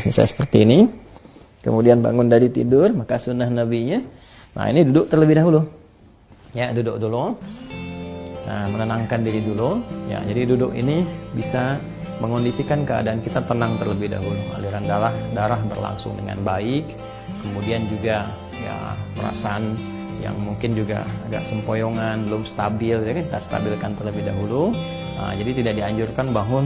Misalnya seperti ini. Kemudian bangun dari tidur, maka sunnah nabinya. Nah, ini duduk terlebih dahulu. Ya, duduk dulu. Nah, menenangkan diri dulu. Ya, jadi duduk ini bisa mengondisikan keadaan kita tenang terlebih dahulu. Aliran darah berlangsung dengan baik. Kemudian juga ya perasaan yang mungkin juga agak sempoyongan, belum stabil, ya kan? Kita stabilkan terlebih dahulu. Nah, jadi tidak dianjurkan bangun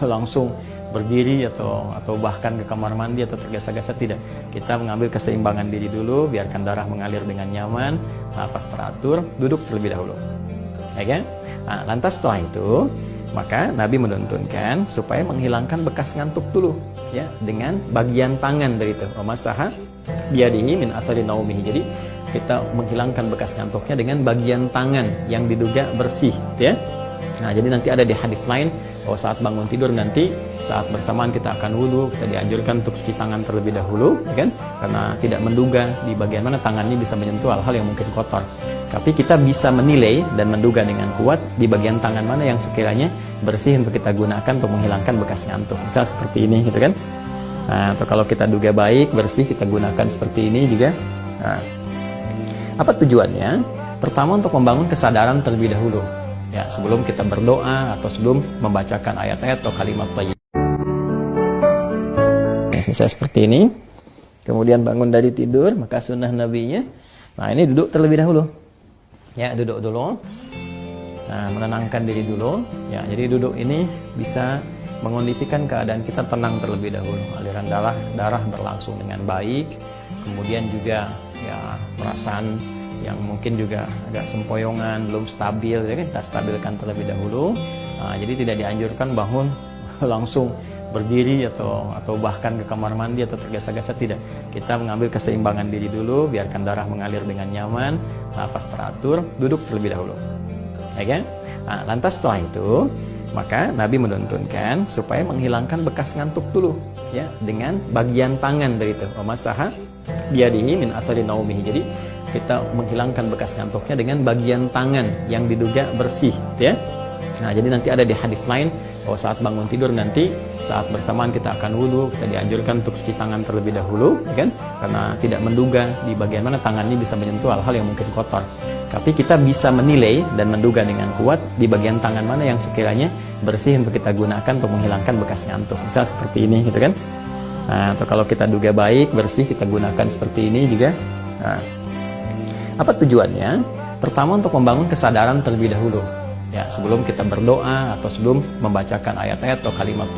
langsung berdiri atau bahkan ke kamar mandi atau tergesa-gesa, tidak. Kita mengambil keseimbangan diri dulu, biarkan darah mengalir dengan nyaman, nafas teratur, duduk terlebih dahulu. Ya kan? Nah, lantas setelah itu, maka Nabi menuntunkan supaya menghilangkan bekas ngantuk dulu, ya, dengan bagian tangan dari itu. Masaha biadihi min athari naumihi. Jadi kita menghilangkan bekas ngantuknya dengan bagian tangan yang diduga bersih, ya. Nah, jadi nanti ada di hadis lain bahwa saat bangun tidur nanti saat bersamaan kita akan wudhu, kita dianjurkan untuk cuci tangan terlebih dahulu, ya kan? Karena tidak menduga di bagian mana tangan ini bisa menyentuh hal-hal yang mungkin kotor. Tapi kita bisa menilai dan menduga dengan kuat di bagian tangan mana yang sekiranya bersih untuk kita gunakan untuk menghilangkan bekas ngantuk. Misal seperti ini, gitu kan? Nah, atau kalau kita duga baik, bersih, kita gunakan seperti ini juga. Nah, apa tujuannya? Pertama, untuk membangun kesadaran terlebih dahulu. Ya, sebelum kita berdoa atau sebelum membacakan ayat-ayat atau kalimat thayyibah. Misalnya seperti ini. Kemudian bangun dari tidur, maka sunnah nabinya. Nah, ini duduk terlebih dahulu. Ya, duduk dulu. Nah, menenangkan diri dulu. Ya, jadi duduk ini bisa mengondisikan keadaan kita tenang terlebih dahulu. Aliran darah berlangsung dengan baik. Kemudian juga ya perasaan yang mungkin juga agak sempoyongan, belum stabil, ya kan? Kita stabilkan terlebih dahulu. Nah, jadi tidak dianjurkan bangun langsung berdiri atau bahkan ke kamar mandi atau tergesa-gesa, tidak. Kita mengambil keseimbangan diri dulu, biarkan darah mengalir dengan nyaman, nafas teratur, duduk terlebih dahulu. Ya kan? Nah, lantas setelah itu, maka Nabi menuntunkan supaya menghilangkan bekas ngantuk dulu, ya, dengan bagian tangan dari itu. Masaha biadihi min athari naumihi. Jadi kita menghilangkan bekas ngantuknya dengan bagian tangan yang diduga bersih, ya. Nah, jadi nanti ada di hadis lain bahwa saat bangun tidur nanti saat bersamaan kita akan wudhu, kita dianjurkan untuk cuci tangan terlebih dahulu, ya kan? Karena tidak menduga di bagian mana tangan ini bisa menyentuh hal-hal yang mungkin kotor. Tapi kita bisa menilai dan menduga dengan kuat di bagian tangan mana yang sekiranya bersih untuk kita gunakan untuk menghilangkan bekas ngantuk. Misal seperti ini, gitu kan? Nah, atau kalau kita duga baik, bersih, kita gunakan seperti ini juga. Nah, apa tujuannya? Pertama, untuk membangun kesadaran terlebih dahulu. Ya, sebelum kita berdoa atau sebelum membacakan ayat-ayat atau kalimat thayyibah.